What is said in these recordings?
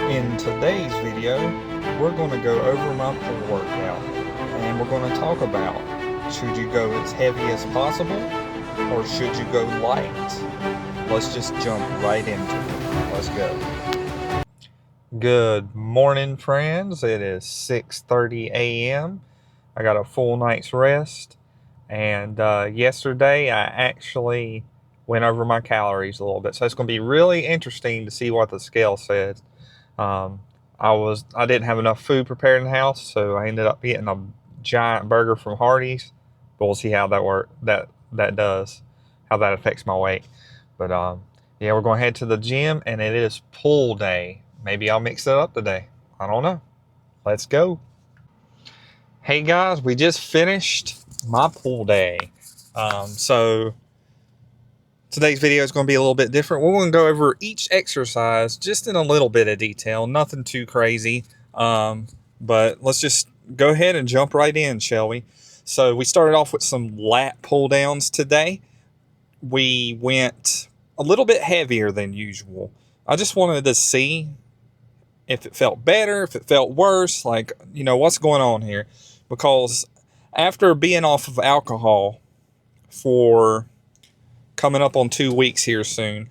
In today's video, we're going to go over my pull workout, and we're going to talk about, should you go as heavy as possible or should you go light? Let's just jump right into it. Let's go. Good morning, friends. It is 6:30 a.m. I got a full night's rest, and yesterday I actually went over my calories a little bit, so it's going to be really interesting to see what the scale says. I didn't have enough food prepared in the house, so I ended up getting a giant burger from Hardee's. But we'll see how that does, how that affects my weight. But yeah, we're going to head to the gym, and it is pull day. Maybe I'll mix it up today. I don't know. Let's go. Hey guys, we just finished my pull day. So today's video is going to be a little bit different. We're going to go over each exercise just in a little bit of detail. Nothing too crazy. But let's just go ahead and jump right in, shall we? So we started off with some lat pull downs today. We went a little bit heavier than usual. I just wanted to see if it felt better, if it felt worse, like, you know, what's going on here. Because after being off of alcohol for coming up on 2 weeks here soon,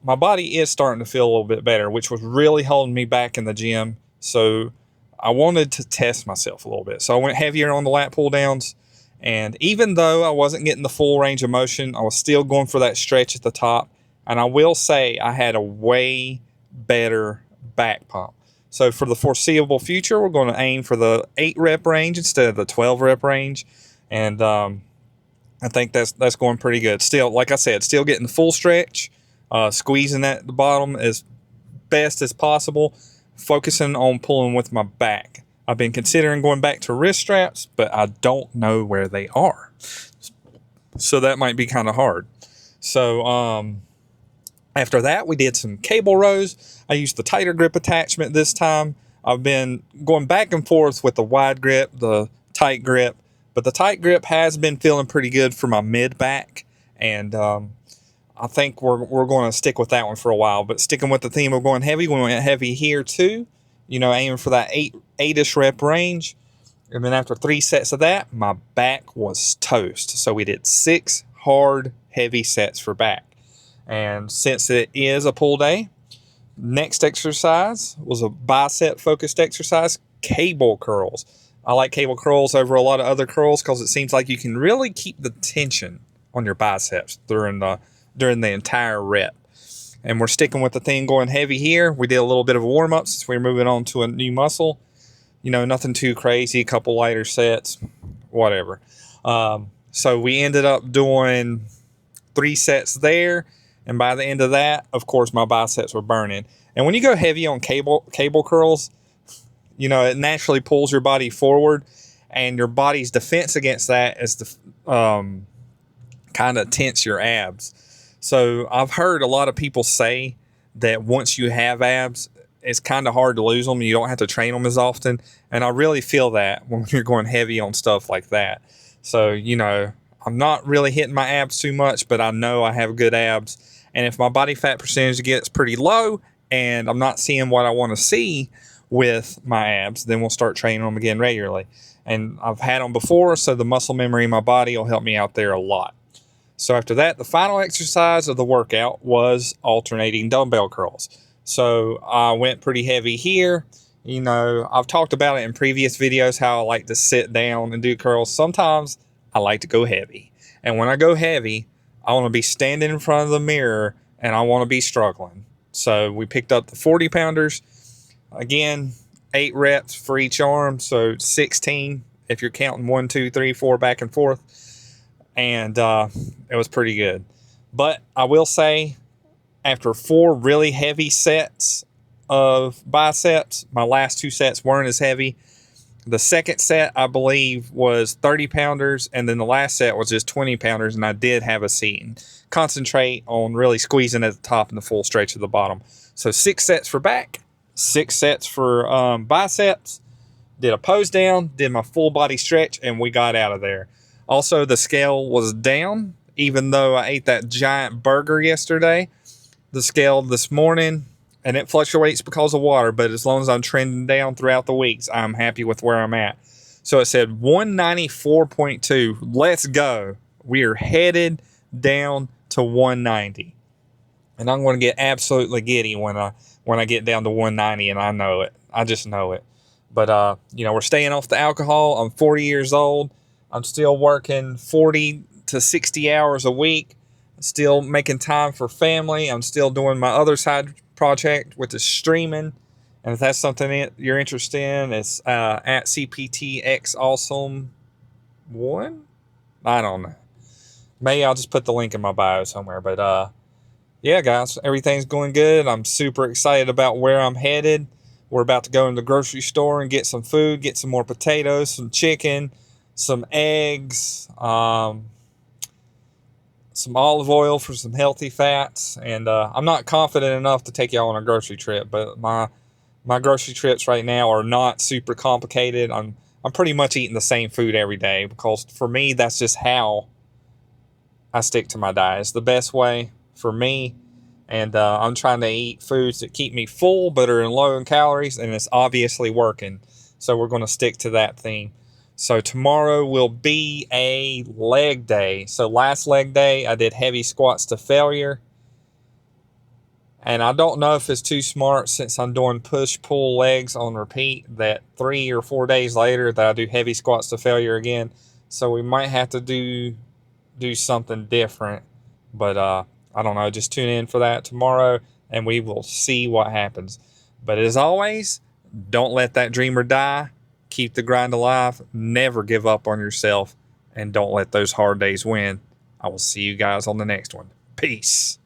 my body is starting to feel a little bit better, which was really holding me back in the gym. So I wanted to test myself a little bit. So I went heavier on the lat pull downs. And even though I wasn't getting the full range of motion, I was still going for that stretch at the top. And I will say I had a way better back pump. So for the foreseeable future, we're going to aim for the 8 rep range instead of the 12 rep range. And I think that's going pretty good. Still, like I said, still getting the full stretch, squeezing at the bottom as best as possible, focusing on pulling with my back. I've been considering going back to wrist straps, but I don't know where they are. So that might be kind of hard. So after that, we did some cable rows. I used the tighter grip attachment this time. I've been going back and forth with the wide grip, the tight grip, but the tight grip has been feeling pretty good for my mid back, and I think we're going to stick with that one for a while. But sticking with the theme of going heavy, we went heavy here too. You know, aiming for that 8-ish rep range. And then after 3 sets of that, my back was toast. So we did 6 hard, heavy sets for back. And since it is a pull day, next exercise was a bicep-focused exercise, cable curls. I like cable curls over a lot of other curls because it seems like you can really keep the tension on your biceps during the entire rep. And we're sticking with the thing going heavy here. We did a little bit of a warm-up since we're moving on to a new muscle. You know, nothing too crazy, a couple lighter sets, whatever. So we ended up doing 3 sets there. And by the end of that, of course, my biceps were burning. And when you go heavy on cable curls, you know, it naturally pulls your body forward. And your body's defense against that is to kind of tense your abs. So I've heard a lot of people say that once you have abs, it's kind of hard to lose them. You don't have to train them as often. And I really feel that when you're going heavy on stuff like that. So, you know, I'm not really hitting my abs too much, but I know I have good abs. And if my body fat percentage gets pretty low and I'm not seeing what I want to see with my abs, then we'll start training them again regularly. And I've had them before, so the muscle memory in my body will help me out there a lot. So after that, the final exercise of the workout was alternating dumbbell curls. So I went pretty heavy here. You know, I've talked about it in previous videos how I like to sit down and do curls. Sometimes I like to go heavy. And when I go heavy, I want to be standing in front of the mirror and I want to be struggling. So we picked up the 40 pounders. Again, 8 reps for each arm. So 16 if you're counting 1, 2, 3, 4 back and forth. And it was pretty good. But I will say, after 4 really heavy sets of biceps, my last 2 sets weren't as heavy. The second set, I believe, was 30 pounders, and then the last set was just 20 pounders, and I did have a seat and concentrate on really squeezing at the top and the full stretch of the bottom. So 6 sets for back, 6 sets for biceps, did a pose down, did my full body stretch, and we got out of there. Also, the scale was down, even though I ate that giant burger yesterday. The scale this morning and it fluctuates because of water, but as long as I'm trending down throughout the weeks, I'm happy with where I'm at. So it said 194.2. Let's go. We are headed down to 190. And I'm going to get absolutely giddy when I get down to 190, and I know it. I just know it. But, we're staying off the alcohol. I'm 40 years old. I'm still working 40 to 60 hours a week. Still making time for family. I'm still doing my other side project, which is streaming. And if that's something that you're interested in, it's at CPTX Awesome 1. I don't know. Maybe I'll just put the link in my bio somewhere. But yeah, guys, everything's going good. I'm super excited about where I'm headed. We're about to go in the grocery store and get some food, get some more potatoes, some chicken, some eggs, some olive oil for some healthy fats. And I'm not confident enough to take y'all on a grocery trip, but my grocery trips right now are not super complicated. I'm pretty much eating the same food every day because for me, that's just how I stick to my diet. It's the best way for me. And I'm trying to eat foods that keep me full but are low in calories, and it's obviously working. So we're going to stick to that theme. So tomorrow will be a leg day. So last leg day, I did heavy squats to failure. And I don't know if it's too smart since I'm doing push-pull legs on repeat that 3 or 4 days later that I do heavy squats to failure again. So we might have to do something different. But I don't know. Just tune in for that tomorrow and we will see what happens. But as always, don't let that dreamer die. Keep the grind alive. Never give up on yourself. And don't let those hard days win. I will see you guys on the next one. Peace.